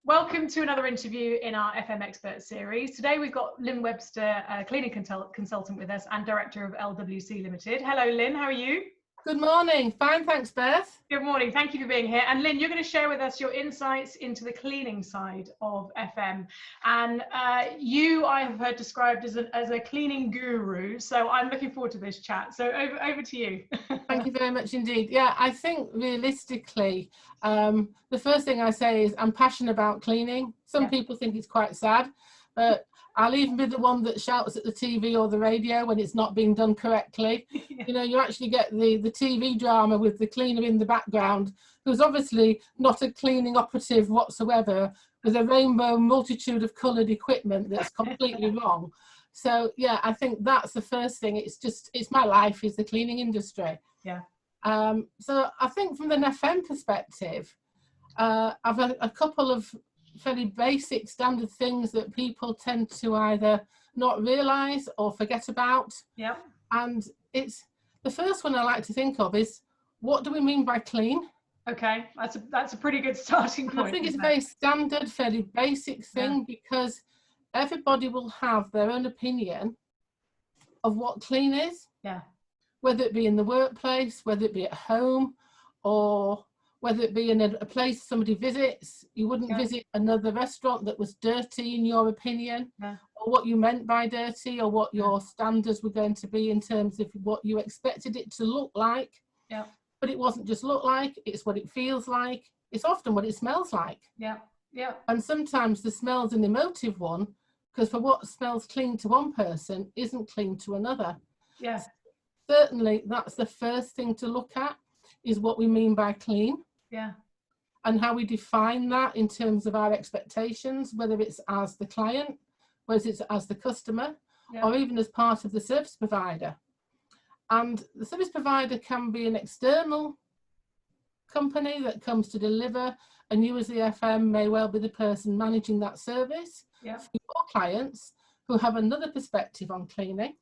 Welcome to another interview in our FM Expert series. Today we've got Lynn Webster, Cleaning Consultant with us and Director of LWC Ltd. Hello Lynn, how are you? Good morning. Fine, thanks Beth. Good morning, thank you for being here. And Lynn, you're going to share with us your insights into the cleaning side of FM. And you, I have heard described as a cleaning guru, so I'm looking forward to this chat. So over to you. Thank you very much indeed. Yeah, I think realistically, the first thing I say is I'm passionate about cleaning. Some people think it's quite sad, but I'll even be the one that shouts at the TV or the radio when it's not being done correctly. You know, you actually get the TV drama with the cleaner in the background, who's obviously not a cleaning operative whatsoever, with a rainbow multitude of coloured equipment that's completely wrong. So yeah, I think that's the first thing. It's my life is the cleaning industry. Yeah. So I think from an FM perspective, I've a couple of fairly basic standard things that people tend to either not realise or forget about. Yeah. And it's the first one I like to think of is, what do we mean by clean? Okay, that's a pretty good starting point. I think it's a very standard, fairly basic thing, because everybody will have their own opinion of what clean is. Yeah. Whether it be in the workplace, whether it be at home, or whether it be in a place somebody visits. You wouldn't visit another restaurant that was dirty in your opinion, or what you meant by dirty, or what your standards were going to be in terms of what you expected it to look like. Yeah. But it wasn't just look like, it's what it feels like. It's often what it smells like. Yeah. Yeah. And sometimes the smell's an emotive one, because for what smells clean to one person isn't clean to another. Yeah. Certainly that's the first thing to look at, is what we mean by clean. Yeah. And how we define that in terms of our expectations, whether it's as the client, whether it's as the customer, or even as part of the service provider. And the service provider can be an external company that comes to deliver, and you as the FM may well be the person managing that service for your clients who have another perspective on cleaning.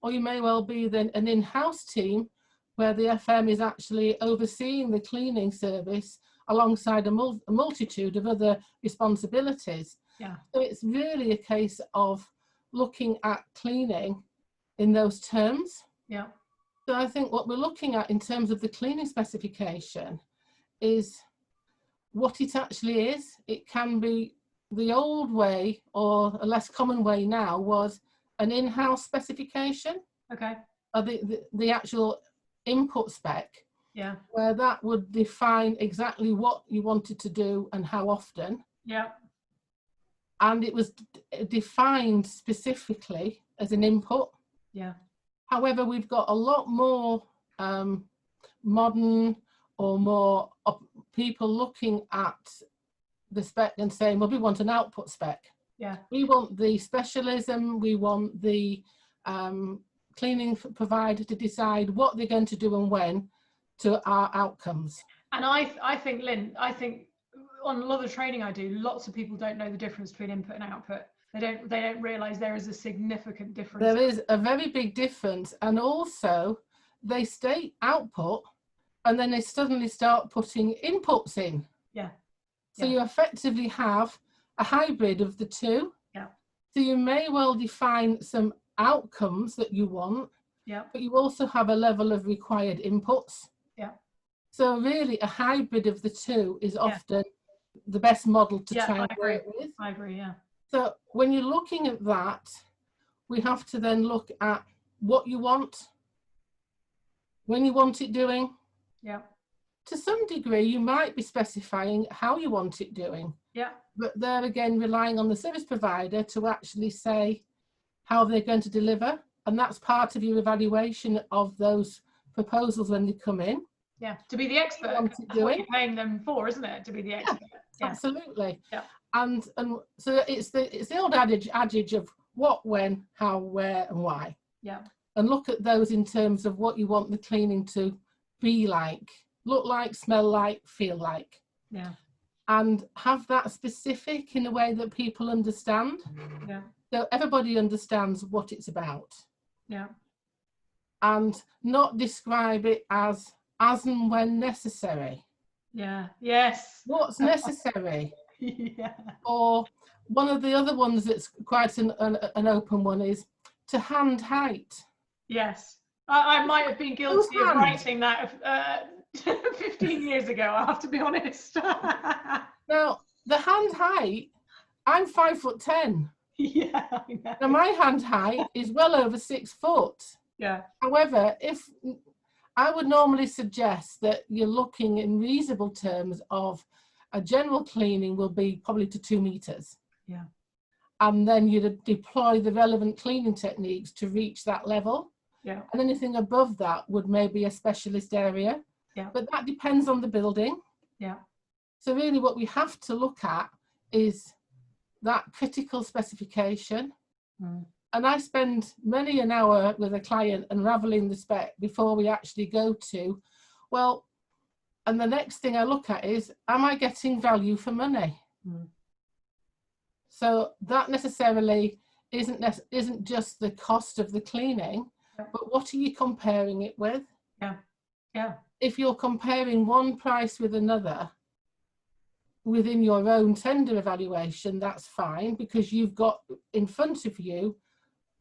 Or you may well be then an in-house team where the FM is actually overseeing the cleaning service alongside a multitude of other responsibilities. Yeah. So it's really a case of looking at cleaning in those terms. Yeah. So I think what we're looking at in terms of the cleaning specification is what it actually is. It can be the old way, or a less common way now, was an in-house specification. Okay. Or the actual input spec, where that would define exactly what you wanted to do and how often. Yeah. And it was defined specifically as an input. Yeah. However, we've got a lot more modern or more people looking at the spec and saying, well, we want an output spec. Yeah. We want the specialism, we want the cleaning provider to decide what they're going to do and when to our outcomes. And I think, Lynn, on a lot of the training I do, lots of people don't know the difference between input and output. They don't realise there is a significant difference. There is a very big difference, and also they state output and then they suddenly start putting inputs in. Yeah. So you effectively have a hybrid of the two. Yeah. So you may well define some outcomes that you want, but you also have a level of required inputs. Yeah. So really a hybrid of the two is often the best model to try and work with. I agree, yeah. So when you're looking at that, we have to then look at what you want, when you want it doing. Yeah. To some degree, you might be specifying how you want it doing. Yeah. But they're again relying on the service provider to actually say how they're going to deliver. And that's part of your evaluation of those proposals when they come in. Yeah, to be the expert. That's what you're paying them for, isn't it? To be the expert. Yeah. Absolutely. Yeah. And so it's the old adage of what, when, how, where, and why. Yeah. And look at those in terms of what you want the cleaning to be like, look like, smell like, feel like. Yeah. And have that specific in a way that people understand. Yeah. So everybody understands what it's about. Yeah. And not describe it as and when necessary. Yeah. Yes. What's necessary? Yeah. Or one of the other ones that's quite an open one is to hand height. Yes. I might have been guilty of writing that 15 years ago, I have to be honest. Now, the hand height, I'm 5'10". Yeah, I know. Now, my hand height is well over 6 foot. Yeah. However, if I would normally suggest that you're looking in reasonable terms of a general cleaning will be probably to 2 meters. Yeah. And then you'd deploy the relevant cleaning techniques to reach that level. Yeah. And anything above that would maybe a specialist area. Yeah. But that depends on the building. Yeah. So really what we have to look at is that critical specification. Mm. And I spend many an hour with a client unraveling the spec before we actually go to, well, and the next thing I look at is, am I getting value for money? Mm. So that necessarily isn't just the cost of the cleaning, yeah. but what are you comparing it with? Yeah. Yeah. If you're comparing one price with another within your own tender evaluation, that's fine, because you've got in front of you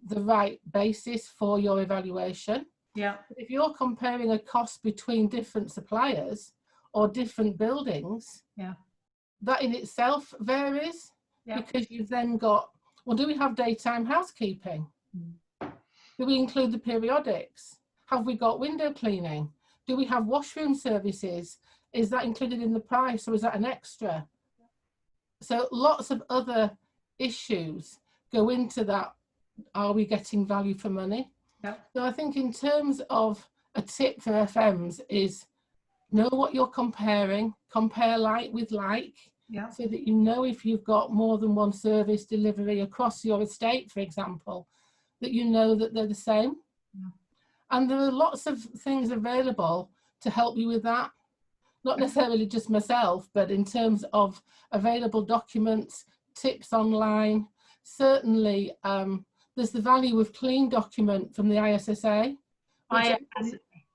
the right basis for your evaluation. Yeah. But if you're comparing a cost between different suppliers or different buildings, yeah. that in itself varies. Yeah. Because you've then got, well, do we have daytime housekeeping? Mm. Do we include the periodics? Have we got window cleaning? Do we have washroom services? Is that included in the price, or is that an extra? So lots of other issues go into that. Are we getting value for money? Yeah. So I think in terms of a tip for FMs is know what you're comparing, compare like with like, yeah. So that you know if you've got more than one service delivery across your estate, for example, that you know that they're the same. Yeah. And there are lots of things available to help you with that. Not necessarily just myself, but in terms of available documents, tips online. Certainly, there's the value of clean document from the ISSA.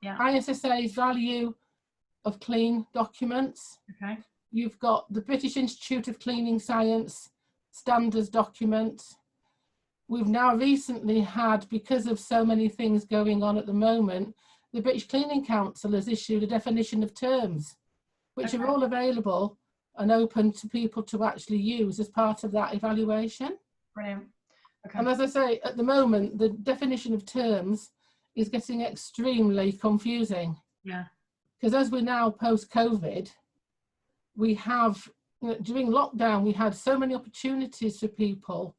ISSA's value of clean documents. Okay. You've got the British Institute of Cleaning Science standards document. We've now recently had, because of so many things going on at the moment, the British Cleaning Council has issued a definition of terms, which are all available and open to people to actually use as part of that evaluation. Brilliant. Okay. And as I say, at the moment, the definition of terms is getting extremely confusing. Yeah. Because as we're now post-COVID, we have, during lockdown, we had so many opportunities for people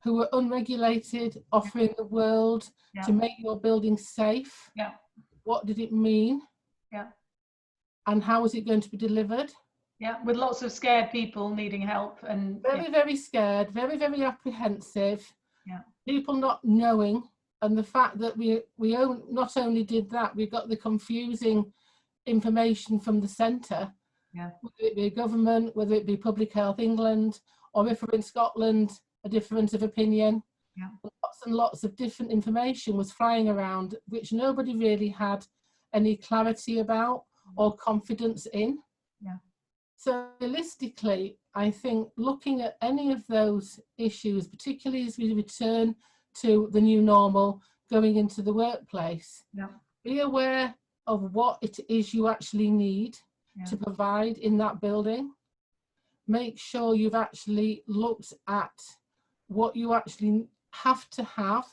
who were unregulated, offering the world to make your building safe. Yeah. What did it mean? Yeah. And how was it going to be delivered? Yeah, with lots of scared people needing help and very scared, very apprehensive. Yeah. People not knowing, and the fact that we not only did that, we got the confusing information from the centre. Yeah. Whether it be government, whether it be Public Health England, or if we're in Scotland, a difference of opinion. Yeah. Lots and lots of different information was flying around, which nobody really had any clarity about or confidence in. Yeah. So realistically, I think looking at any of those issues, particularly as we return to the new normal, going into the workplace, yeah. Be aware of what it is you actually need to provide in that building. Make sure you've actually looked at what you actually have to have,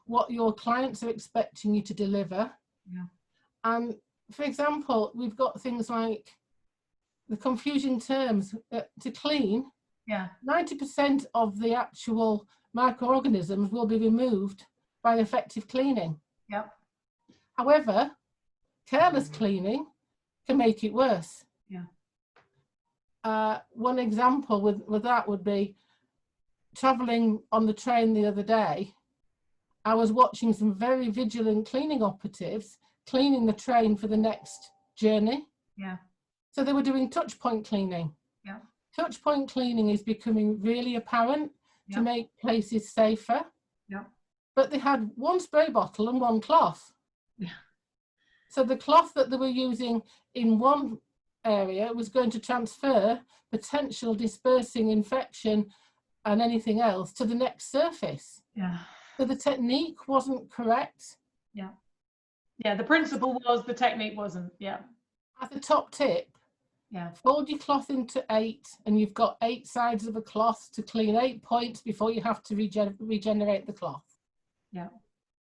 what your clients are expecting you to deliver. Yeah. And for example, we've got things like the confusing terms to clean. Yeah. 90% of the actual microorganisms will be removed by effective cleaning. Yeah. However, careless cleaning can make it worse. Yeah. One example with that would be traveling on the train the other day. I was watching some very vigilant cleaning operatives cleaning the train for the next journey. Yeah. So they were doing touch point cleaning. Yeah. Touch point cleaning is becoming really apparent to make places safer. Yeah. But they had one spray bottle and one cloth. Yeah. So the cloth that they were using in one area was going to transfer potential dispersing infection and anything else to the next surface. Yeah. So the technique wasn't correct. Yeah. Yeah, the principle was, the technique wasn't. Yeah. As a top tip, yeah, fold your cloth into 8, and you've got 8 sides of a cloth to clean 8 points before you have to regenerate the cloth. Yeah.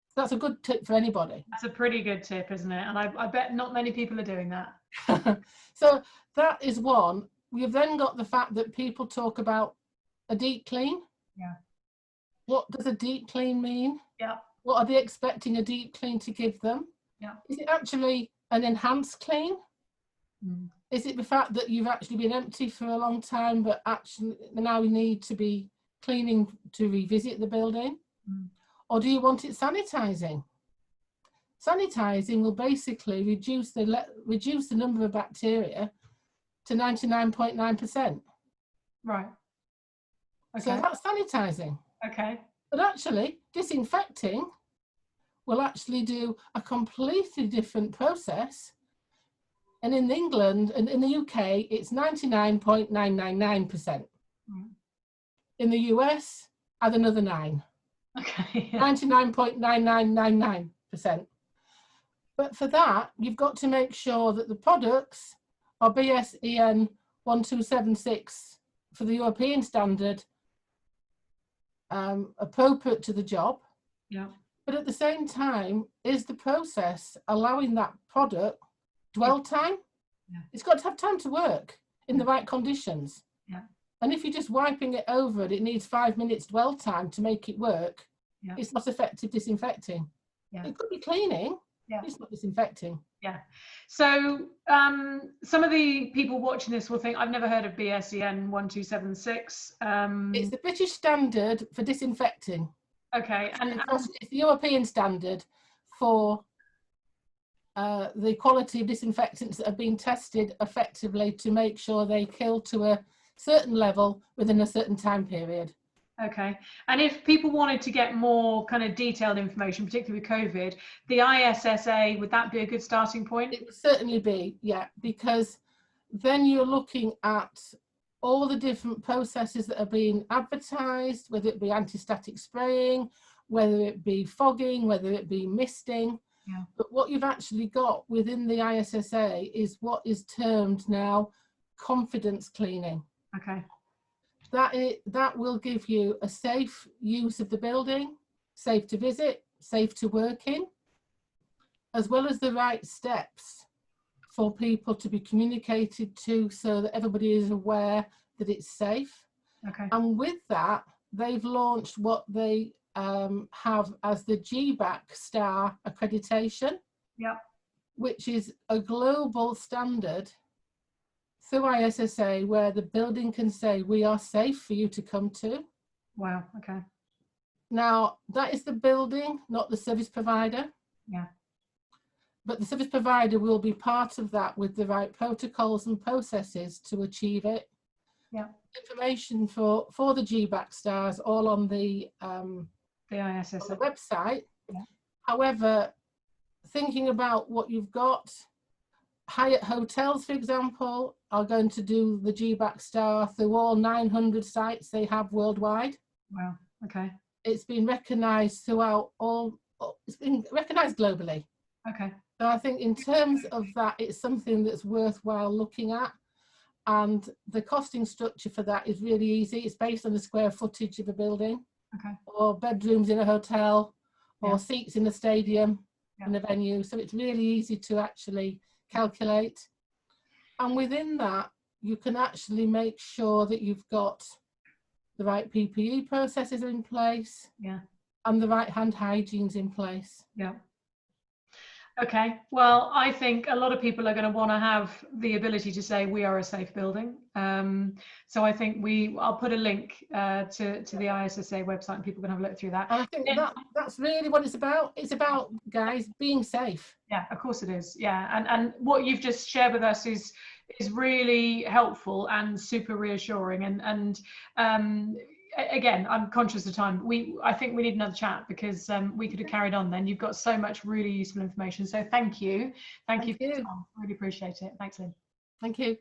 So that's a good tip for anybody. That's a pretty good tip, isn't it? And I bet not many people are doing that. So that is one. We've then got the fact that people talk about a deep clean. Yeah. What does a deep clean mean? Yeah. What are they expecting a deep clean to give them? Yeah. Is it actually an enhanced clean? Mm. Is it the fact that you've actually been empty for a long time, but actually now we need to be cleaning to revisit the building? Mm. Or do you want it sanitizing? Sanitizing will basically reduce the number of bacteria to 99.9%. Right. Okay. So that's sanitizing. Okay. But actually, disinfecting will actually do a completely different process. And in England and in the UK, it's 99.999%. Mm. In the US, add another 9. Okay. 99.9999%. But for that, you've got to make sure that the products are BSEN 1276 for the European standard, appropriate to the job. Yeah. But at the same time, is the process allowing that product dwell time? Yeah. It's got to have time to work in the right conditions. Yeah. And if you're just wiping it over and it needs 5 minutes dwell time to make it work, yeah. it's not effective disinfecting. Yeah. It could be cleaning, yeah. It's not disinfecting. Yeah. So some of the people watching this will think, I've never heard of BSEN 1276. It's the British standard for disinfecting. Okay. And it's the European standard for the quality of disinfectants that have been tested effectively to make sure they kill to a certain level within a certain time period. Okay. And if people wanted to get more kind of detailed information, particularly with COVID, the ISSA, would that be a good starting point? It would certainly be, yeah, because then you're looking at all the different processes that are being advertised, whether it be anti-static spraying, whether it be fogging, whether it be misting. Yeah. But what you've actually got within the ISSA is what is termed now confidence cleaning. Okay. That will give you a safe use of the building, safe to visit, safe to work in, as well as the right steps for people to be communicated to so that everybody is aware that it's safe. Okay. And with that, they've launched what they have as the GBAC Star accreditation, yeah, which is a global standard through ISSA where the building can say, we are safe for you to come to. Wow, okay. Now, that is the building, not the service provider. Yeah. But the service provider will be part of that with the right protocols and processes to achieve it. Yeah. Information for the GBAC stars all on the ISSA on the website. Yeah. However, thinking about what you've got, Hyatt hotels, for example, are going to do the GBAC star through all 900 sites they have worldwide. Wow, okay. It's been recognised throughout it's been recognised globally. Okay. So I think in terms of that, it's something that's worthwhile looking at. And the costing structure for that is really easy. It's based on the square footage of a building, okay, or bedrooms in a hotel, or yeah, seats in a stadium, yeah, in a venue. So it's really easy to actually calculate. And within that, you can actually make sure that you've got the right PPE processes in place, yeah, and the right hand hygiene's in place. Yeah. Okay, well, I think a lot of people are going to want to have the ability to say we are a safe building. So I think I'll put a link to the ISSA website and people can have a look through that. And I think that's really what it's about. It's about, guys, being safe. Yeah, of course it is. Yeah, and what you've just shared with us is really helpful and super reassuring. And again, I'm conscious of time. I think we need another chat because we could have carried on then. You've got so much really useful information. So thank you. Thank you for your time. Really appreciate it. Thanks, Lynn. Thank you.